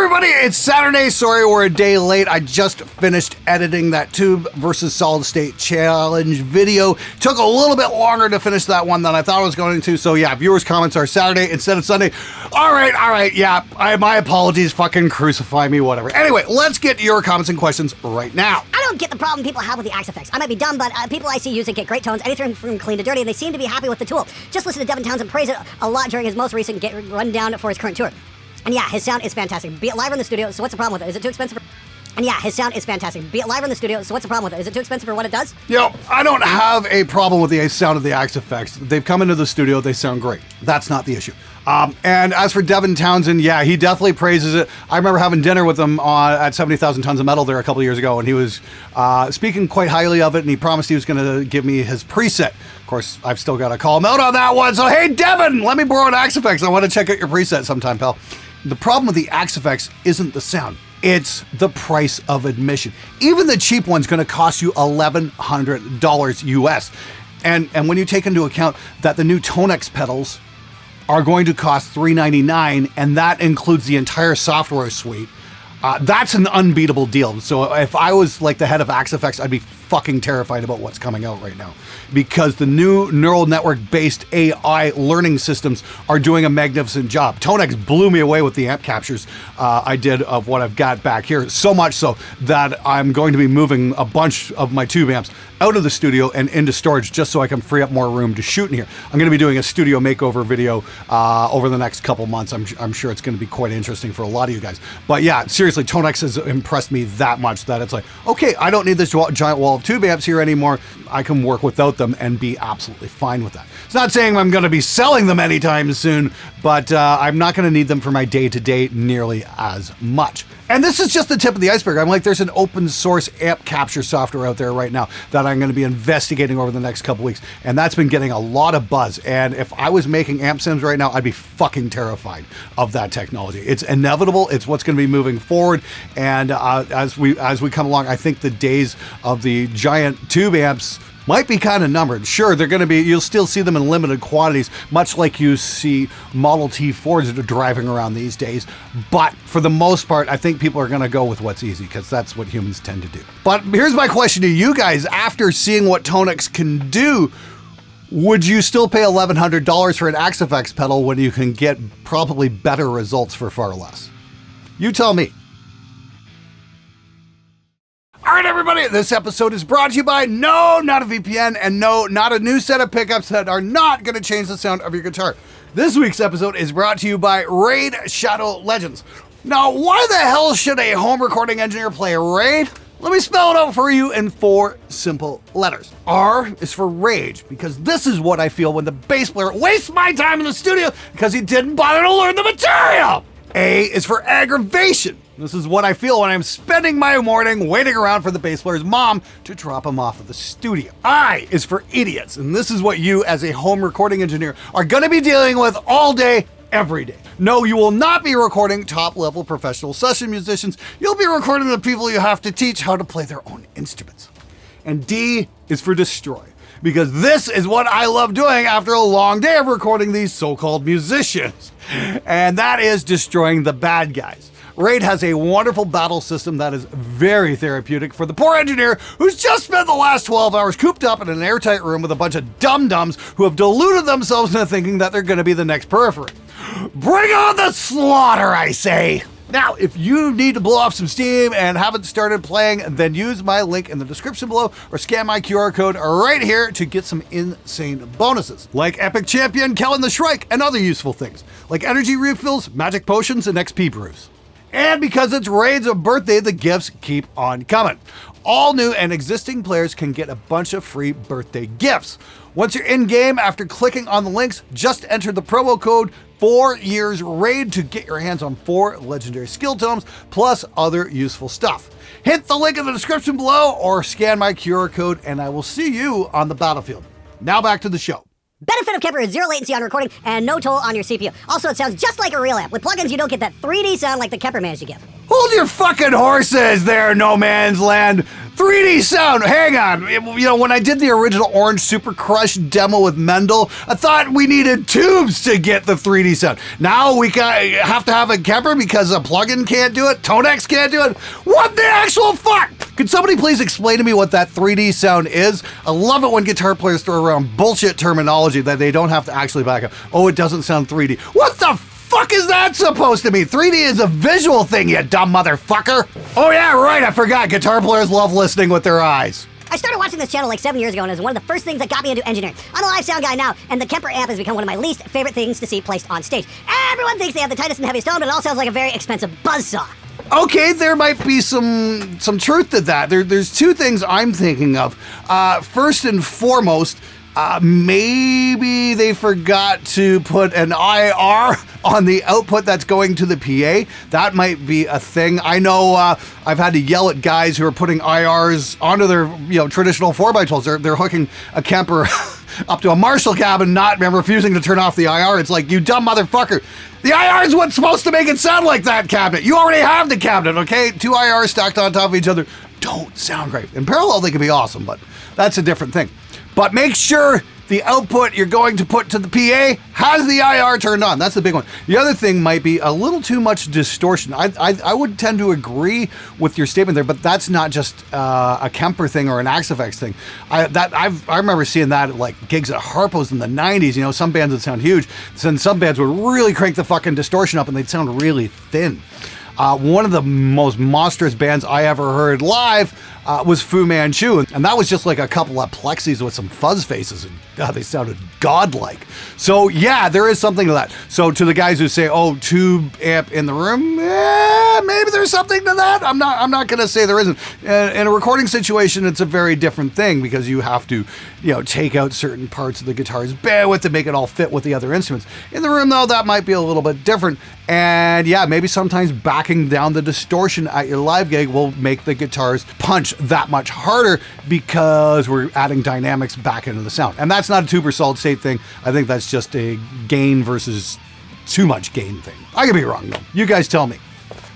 everybody, it's Saturday. Sorry we're a day late. I just finished editing that tube versus solid state challenge video. Took a little bit longer to finish that one than I thought I was going to. So yeah, viewers' comments are Saturday instead of Sunday. All right, yeah, my apologies, fucking crucify me, whatever. Anyway, let's get to your comments and questions right now. I don't get the problem people have with the AxeFx. I might be dumb, but people I see use it get great tones, anything from clean to dirty, and they seem to be happy with the tool. Just listen to Devin Townsend praise it a lot during his most recent rundown for his current tour. And yeah, his sound is fantastic. Be it live in the studio, so what's the problem with it? Is it too expensive? And yeah, his sound is fantastic. Be it live in the studio, so what's the problem with it? Is it too expensive for what it does? I don't have a problem with the sound of the AxeFx. They've come into the studio, they sound great. That's not the issue. And as for Devin Townsend, yeah, he definitely praises it. I remember having dinner with him at 70,000 Tons of Metal there a couple of years ago, and he was speaking quite highly of it, and he promised he was going to give me his preset. Of course, I've still got to call him out on that one. So hey, Devin, let me borrow an AxeFx. I want to check out your preset sometime, pal. The problem with the AxeFx isn't the sound. It's the price of admission. Even the cheap one's going to cost you $1,100 US. And when you take into account that the new Tonex pedals are going to cost $399, and that includes the entire software suite, that's an unbeatable deal. So if I was like the head of AxeFx, I'd be fucking terrified about what's coming out right now, because the new neural network based AI learning systems are doing a magnificent job. Tonex blew me away with the amp captures I did of what I've got back here, so much so that I'm going to be moving a bunch of my tube amps out of the studio and into storage just so I can free up more room to shoot in here. I'm going to be doing a studio makeover video over the next couple months. I'm sure it's going to be quite interesting for a lot of you guys. But yeah, seriously, Tonex has impressed me that much that it's like, okay, I don't need this giant wall of tube amps here anymore. I can work without them and be absolutely fine with that. It's not saying I'm going to be selling them anytime soon, but I'm not going to need them for my day-to-day nearly as much. And this is just the tip of the iceberg. I'm like, there's an open source amp capture software out there right now that I'm going to be investigating over the next couple weeks. And that's been getting a lot of buzz. And if I was making amp sims right now, I'd be fucking terrified of that technology. It's inevitable. It's what's going to be moving forward. And as we come along, I think the days of the giant tube amps might be kind of numbered. Sure, they're going to be, you'll still see them in limited quantities, much like you see Model T Fords driving around these days. But for the most part, I think people are going to go with what's easy, because that's what humans tend to do. But here's my question to you guys. After seeing what Tonex can do, would you still pay $1,100 for an AxeFx pedal when you can get probably better results for far less? You tell me. All right, everybody, this episode is brought to you by no, not a VPN, and no, not a new set of pickups that are not going to change the sound of your guitar. This week's episode is brought to you by Raid Shadow Legends. Now, why the hell should a home recording engineer play Raid? Let me spell it out for you in 4 simple letters. R is for rage, because this is what I feel when the bass player wastes my time in the studio because he didn't bother to learn the material. A is for aggravation. This is what I feel when I'm spending my morning waiting around for the bass player's mom to drop him off at the studio. I is for idiots, and this is what you as a home recording engineer are going to be dealing with all day, every day. No, you will not be recording top-level professional session musicians. You'll be recording the people you have to teach how to play their own instruments. And D is for destroy, because this is what I love doing after a long day of recording these so-called musicians. And that is destroying the bad guys. Raid has a wonderful battle system that is very therapeutic for the poor engineer who's just spent the last 12 hours cooped up in an airtight room with a bunch of dum-dums who have deluded themselves into thinking that they're going to be the next Periphery. Bring on the slaughter, I say! Now, if you need to blow off some steam and haven't started playing, then use my link in the description below or scan my QR code right here to get some insane bonuses, like Epic Champion, Kellen the Shrike, and other useful things, like energy refills, magic potions, and XP brews. And because it's Raid's birthday, the gifts keep on coming. All new and existing players can get a bunch of free birthday gifts. Once you're in game, after clicking on the links, just enter the promo code 4YearsRaid to get your hands on 4 legendary skill tomes, plus other useful stuff. Hit the link in the description below or scan my QR code, and I will see you on the battlefield. Now back to the show. Benefit of Kemper is 0 latency on recording and no toll on your CPU. Also, it sounds just like a real amp. With plugins, you don't get that 3D sound like the Kemper managed to give. Who Hold your fucking horses there, No Man's Land. 3D sound, hang on. You know, when I did the original Orange Super Crush demo with Mendel, I thought we needed tubes to get the 3D sound. Now we have to have a Kemper because a plugin can't do it, Tonex can't do it. What the actual fuck? Could somebody please explain to me what that 3D sound is? I love it when guitar players throw around bullshit terminology that they don't have to actually back up. Oh, it doesn't sound 3D. What the fuck is that supposed to mean? 3D is a visual thing, you dumb motherfucker. Oh yeah, right, I forgot. Guitar players love listening with their eyes. I started watching this channel like 7 years ago, and it was one of the first things that got me into engineering. I'm a live sound guy now, and the Kemper amp has become one of my least favorite things to see placed on stage. Everyone thinks they have the tightest and heaviest tone, but it all sounds like a very expensive buzzsaw. Okay, there might be some truth to that. There's two things I'm thinking of. First and foremost, maybe they forgot to put an IR on the output that's going to the PA. That might be a thing. I know I've had to yell at guys who are putting IRs onto their traditional 4x12s. They're hooking a Kemper up to a Marshall cab and refusing to turn off the IR. It's like, you dumb motherfucker. The IR is what's supposed to make it sound like that cabinet. You already have the cabinet, okay? 2 IRs stacked on top of each other don't sound great. In parallel, they can be awesome, but that's a different thing. But make sure the output you're going to put to the PA has the IR turned on. That's the big one. The other thing might be a little too much distortion. I would tend to agree with your statement there, but that's not just a Kemper thing or an AxeFx thing. I remember seeing that at like gigs at Harpo's in the 90s. You know, some bands would sound huge, then some bands would really crank the fucking distortion up and they'd sound really thin. One of the most monstrous bands I ever heard live was Fu Manchu, and that was just like a couple of plexis with some fuzz faces, and they sounded godlike. So yeah, there is something to that. So to the guys who say, oh, tube amp in the room, maybe there's something to that. I'm not gonna say there isn't. In a recording situation, it's a very different thing because you have to, take out certain parts of the guitar's bandwidth to make it all fit with the other instruments. In the room though, that might be a little bit different. And yeah, maybe sometimes backing down the distortion at your live gig will make the guitars punch that much harder because we're adding dynamics back into the sound. And that's not a tube or solid state thing. I think that's just a gain versus too much gain thing. I could be wrong though. You guys tell me.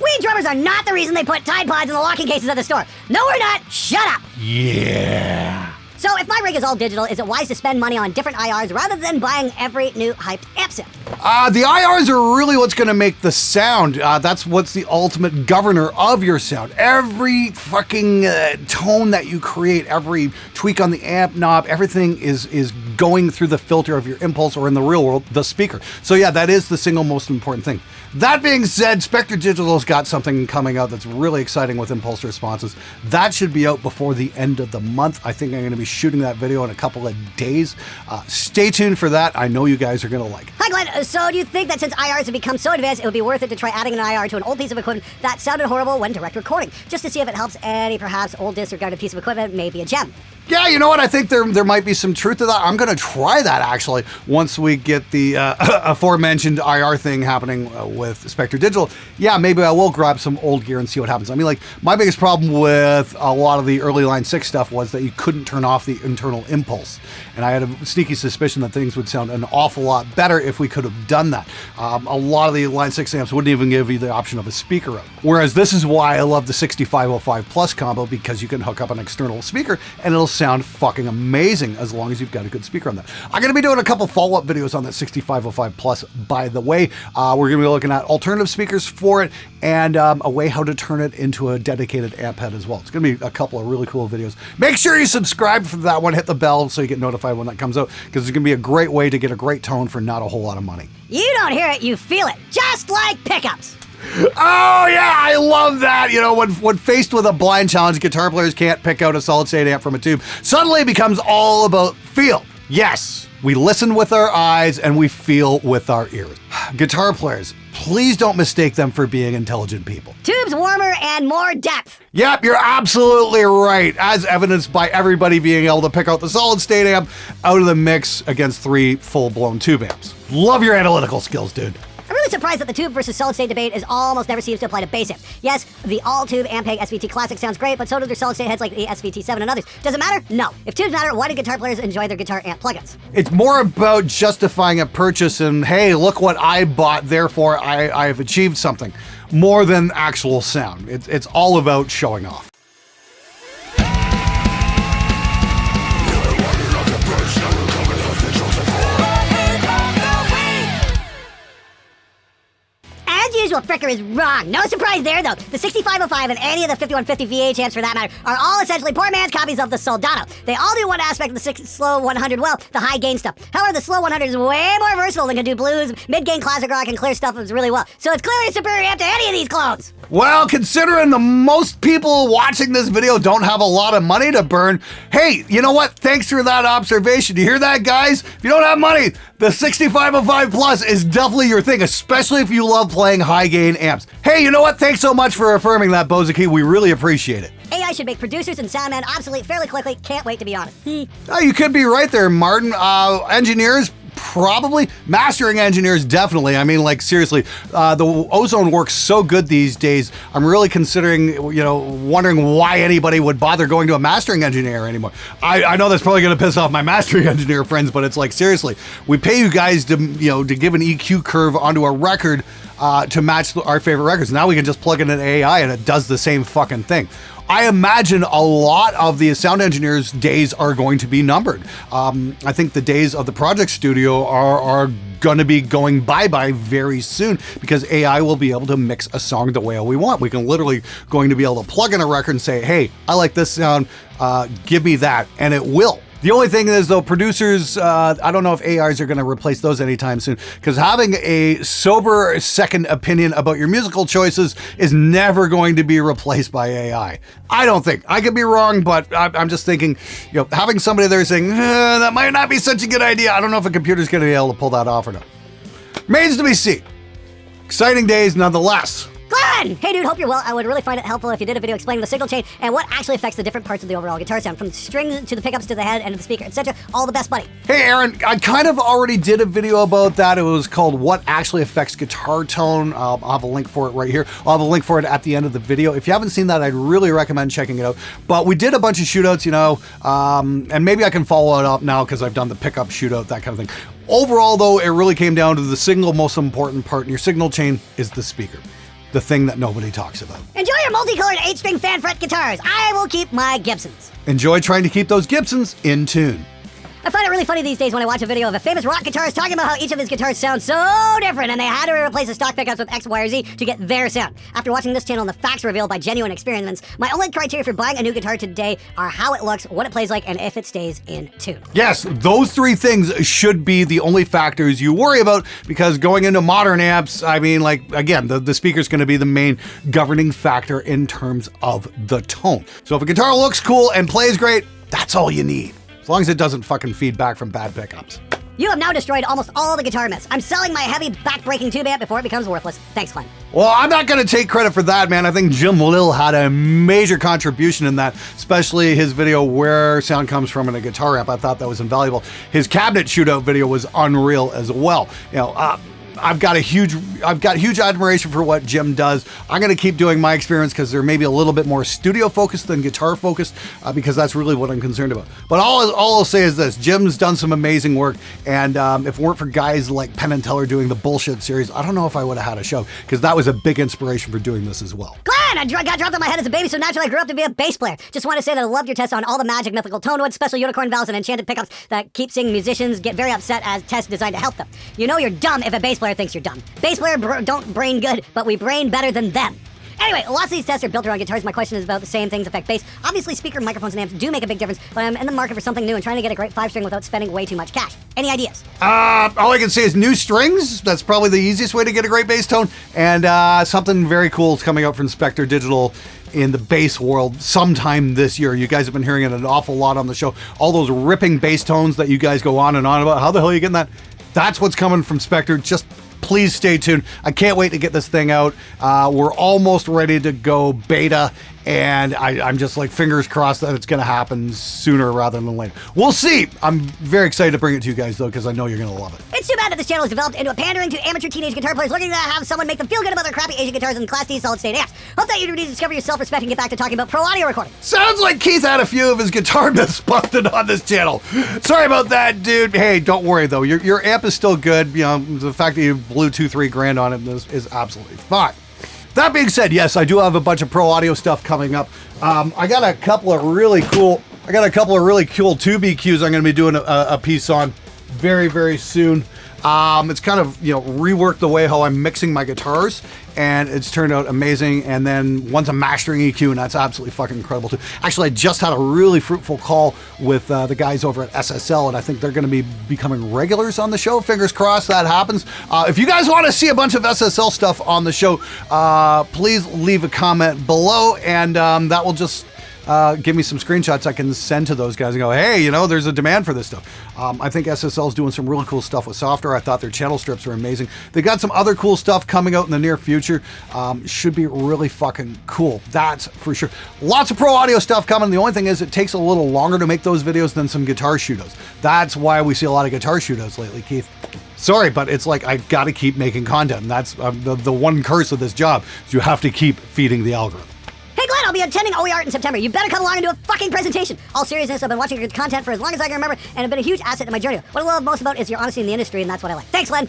We drummers are not the reason they put Tide Pods in the locking cases at the store. No, we're not. Shut up. Yeah. So if my rig is all digital, is it wise to spend money on different IRs rather than buying every new hyped amp set? The IRs are really what's going to make the sound. That's what's the ultimate governor of your sound. Every fucking tone that you create, every tweak on the amp knob, everything is going through the filter of your impulse, or in the real world, the speaker. So yeah, that is the single most important thing. That being said, Spectre Digital's got something coming out that's really exciting with impulse responses. That should be out before the end of the month. I think I'm going to be shooting that video in a couple of days. Stay tuned for that. I know you guys are going to like it. Hi Glenn, so do you think that since IRs have become so advanced, it would be worth it to try adding an IR to an old piece of equipment that sounded horrible when direct recording, just to see if it helps any perhaps old disregarded piece of equipment, maybe a gem? Yeah, you know what? I think there might be some truth to that. I'm going to try that actually once we get the aforementioned IR thing happening with Spectre Digital. Yeah, maybe I will grab some old gear and see what happens. I mean, like, my biggest problem with a lot of the early Line 6 stuff was that you couldn't turn off the internal impulse. And I had a sneaky suspicion that things would sound an awful lot better if we could have done that. A lot of the Line 6 amps wouldn't even give you the option of a speaker out. Whereas this is why I love the 6505 Plus combo, because you can hook up an external speaker and it'll sound fucking amazing as long as you've got a good speaker on that. I'm going to be doing a couple follow-up videos on that 6505 Plus, by the way. We're going to be looking at alternative speakers for it and a way how to turn it into a dedicated amp head as well. It's going to be a couple of really cool videos. Make sure you subscribe for that one. Hit the bell so you get notified when that comes out, because it's going to be a great way to get a great tone for not a whole lot of money. You don't hear it, you feel it. Just like pickups. Oh yeah, I love that. You know, when faced with a blind challenge, guitar players can't pick out a solid state amp from a tube. Suddenly it becomes all about feel. Yes, we listen with our eyes and we feel with our ears. Guitar players, please don't mistake them for being intelligent people. Tubes warmer and more depth. Yep, you're absolutely right, as evidenced by everybody being able to pick out the solid state amp out of the mix against 3 full-blown tube amps. Love your analytical skills, dude. I'm really surprised that the tube versus solid state debate almost never seems to apply to bass amps. Yes, the all-tube Ampeg SVT Classic sounds great, but so do their solid state heads like the SVT7 and others. Does it matter? No. If tubes matter, why do guitar players enjoy their guitar amp plugins? It's more about justifying a purchase and, hey, look what I bought, therefore I've achieved something. more than actual sound. It's all about showing off. As usual, Fricker is wrong. No surprise there, though. The 6505 and any of the 5150 VH amps, for that matter, are all essentially poor man's copies of the Soldado. They all do one aspect of the slow 100 well, the high gain stuff. However, the slow 100 is way more versatile and can do blues, mid-gain classic rock, and clear stuff really well. So it's clearly a superior amp to any of these clones. Well, considering the most people watching this video don't have a lot of money to burn, hey, you know what? Thanks for that observation. You hear that, guys? If you don't have money, the 6505 Plus is definitely your thing, especially if you love playing high-gain amps. Hey, you know what? Thanks so much for affirming that, Bozaki. We really appreciate it. AI should make producers and soundmen obsolete fairly quickly. Can't wait, to be honest. Oh, you could be right there, Martin. Engineers, probably. Mastering engineers, definitely. I mean, like, seriously, the ozone works so good these days. I'm really considering, wondering why anybody would bother going to a mastering engineer anymore. I know that's probably going to piss off my mastering engineer friends, but it's like, seriously, we pay you guys to, to give an EQ curve onto a record to match our favorite records. Now we can just plug in an AI and it does the same fucking thing. I imagine a lot of the sound engineers' days are going to be numbered. I think the days of the project studio are going to be going bye-bye very soon because AI will be able to mix a song the way we want. We can literally going to be able to plug in a record and say, hey, I like this sound, give me that, and it will. The only thing is, though, producers, I don't know if AIs are going to replace those anytime soon, because having a sober second opinion about your musical choices is never going to be replaced by AI. I don't think. I could be wrong, but I'm just thinking, having somebody there saying, that might not be such a good idea. I don't know if a computer's going to be able to pull that off or not. Remains to be seen. Exciting days nonetheless. Glenn! Hey dude, hope you're well. I would really find it helpful if you did a video explaining the signal chain and what actually affects the different parts of the overall guitar sound, from the strings to the pickups to the head and to the speaker, etc. All the best, buddy. Hey Aaron, I kind of already did a video about that. It was called What Actually Affects Guitar Tone. I'll have a link for it right here. I'll have a link for it at the end of the video. If you haven't seen that, I'd really recommend checking it out. But we did a bunch of shootouts, and maybe I can follow it up now because I've done the pickup shootout, that kind of thing. Overall, though, it really came down to the single most important part in your signal chain is the speaker. The thing that nobody talks about. Enjoy your multicolored 8-string fan fret guitars. I will keep my Gibsons. Enjoy trying to keep those Gibsons in tune. I find it really funny these days when I watch a video of a famous rock guitarist talking about how each of his guitars sound so different and they had to replace the stock pickups with X, Y, or Z to get their sound. After watching this channel and the facts revealed by genuine experiments, my only criteria for buying a new guitar today are how it looks, what it plays like, and if it stays in tune. Yes, those three things should be the only factors you worry about, because going into modern amps, I mean, like, again, the speaker's going to be the main governing factor in terms of the tone. So if a guitar looks cool and plays great, that's all you need. As long as it doesn't fucking feed back from bad pickups. You have now destroyed almost all the guitar myths. I'm selling my heavy back-breaking tube amp before it becomes worthless. Thanks, Glenn. Well, I'm not going to take credit for that, man. I think Jim Lil had a major contribution in that, especially his video Where Sound Comes From in a Guitar Amp. I thought that was invaluable. His cabinet shootout video was unreal as well. I've got huge admiration for what Jim does. I'm going to keep doing my experiments because they're maybe a little bit more studio focused than guitar focused, because that's really what I'm concerned about. But all I'll say is this: Jim's done some amazing work, and if it weren't for guys like Penn and Teller doing the bullshit series, I don't know if I would have had a show, because that was a big inspiration for doing this as well. Glenn, I got dropped on my head as a baby, so naturally I grew up to be a bass player. Just want to say that I loved your test on all the magic mythical tone woods, special unicorn valves, and enchanted pickups that keep seeing musicians get very upset as tests designed to help them. You know you're dumb if a bass player thinks you're dumb. Bass player don't brain good, but we brain better than them. Anyway, lots of these tests are built around guitars. My question is about the same things affect bass. Obviously, speaker, microphones, and amps do make a big difference, but I'm in the market for something new and trying to get a great 5-string without spending way too much cash. Any ideas? All I can say is new strings. That's probably the easiest way to get a great bass tone. And something very cool is coming out from Spectre Digital in the bass world sometime this year. You guys have been hearing it an awful lot on the show. All those ripping bass tones that you guys go on and on about. How the hell are you getting that? That's what's coming from Spectre. Just please stay tuned. I can't wait to get this thing out. We're almost ready to go beta, and I'm just like fingers crossed that it's going to happen sooner rather than later. We'll see. I'm very excited to bring it to you guys, though, because I know you're going to love it. It's too bad that this channel has developed into a pandering to amateur teenage guitar players looking to have someone make them feel good about their crappy Asian guitars and Class D solid-state amps. Hope that you rediscover your self-respect and get back to talking about pro audio recording. Sounds like Keith had a few of his guitar myths busted on this channel. Sorry about that, dude. Hey, don't worry, though. Your amp is still good. The fact that you blew $2-3 grand on it is absolutely fine. That being said, yes, I do have a bunch of pro audio stuff coming up. I got a couple of really cool TubeEQs I'm going to be doing a piece on very, very soon. It's kind of, reworked the way how I'm mixing my guitars, and it's turned out amazing. And then one's a mastering EQ, and that's absolutely fucking incredible too. Actually, I just had a really fruitful call with the guys over at SSL, and I think they're going to be becoming regulars on the show. Fingers crossed that happens. If you guys want to see a bunch of SSL stuff on the show, please leave a comment below, and that will just give me some screenshots I can send to those guys and go, hey, there's a demand for this stuff. I think SSL is doing some really cool stuff with software. I thought their channel strips were amazing. They got some other cool stuff coming out in the near future. Should be really fucking cool. That's for sure. Lots of pro audio stuff coming. The only thing is it takes a little longer to make those videos than some guitar shootouts. That's why we see a lot of guitar shootouts lately, Keith. Sorry, but it's like I got to keep making content. And that's the one curse of this job is you have to keep feeding the algorithm. Hey Glenn, I'll be attending OE Art in September. You better come along and do a fucking presentation. All seriousness, I've been watching your content for as long as I can remember, and have been a huge asset in my journey. What I love most about is your honesty in the industry, and that's what I like. Thanks, Glenn.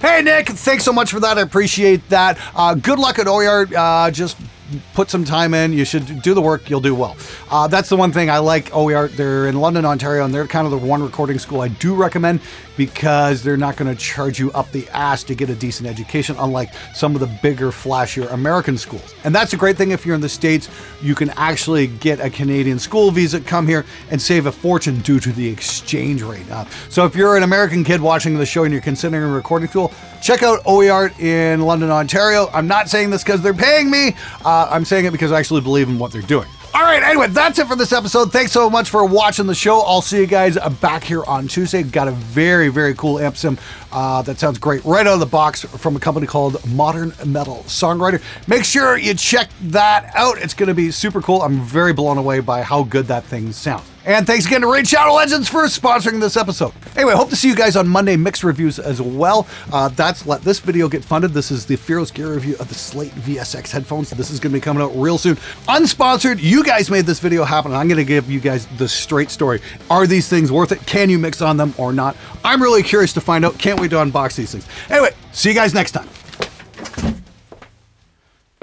Hey Nick, thanks so much for that. I appreciate that. Good luck at OE Art. Just put some time in. You should do the work. You'll do well. That's the one thing I like OE Art. They're in London, Ontario, and they're kind of the one recording school I do recommend because they're not going to charge you up the ass to get a decent education, unlike some of the bigger, flashier American schools. And that's a great thing. If you're in the States, you can actually get a Canadian school visa, come here, and save a fortune due to the exchange rate. So if you're an American kid watching the show and you're considering a recording school, check out OE Art in London, Ontario. I'm not saying this because they're paying me. I'm saying it because I actually believe in what they're doing. All right, anyway, that's it for this episode. Thanks so much for watching the show. I'll see you guys back here on Tuesday. Got a very, very cool amp sim that sounds great right out of the box from a company called Modern Metal Songwriter. Make sure you check that out. It's going to be super cool. I'm very blown away by how good that thing sounds. And thanks again to Raid Shadow Legends for sponsoring this episode. Anyway, hope to see you guys on Monday mix reviews as well. That's let this video get funded. This is the Fearless Gear review of the Slate VSX headphones. This is going to be coming out real soon. Unsponsored. You guys made this video happen, and I'm going to give you guys the straight story. Are these things worth it? Can you mix on them or not? I'm really curious to find out. Can't wait to unbox these things. Anyway, see you guys next time.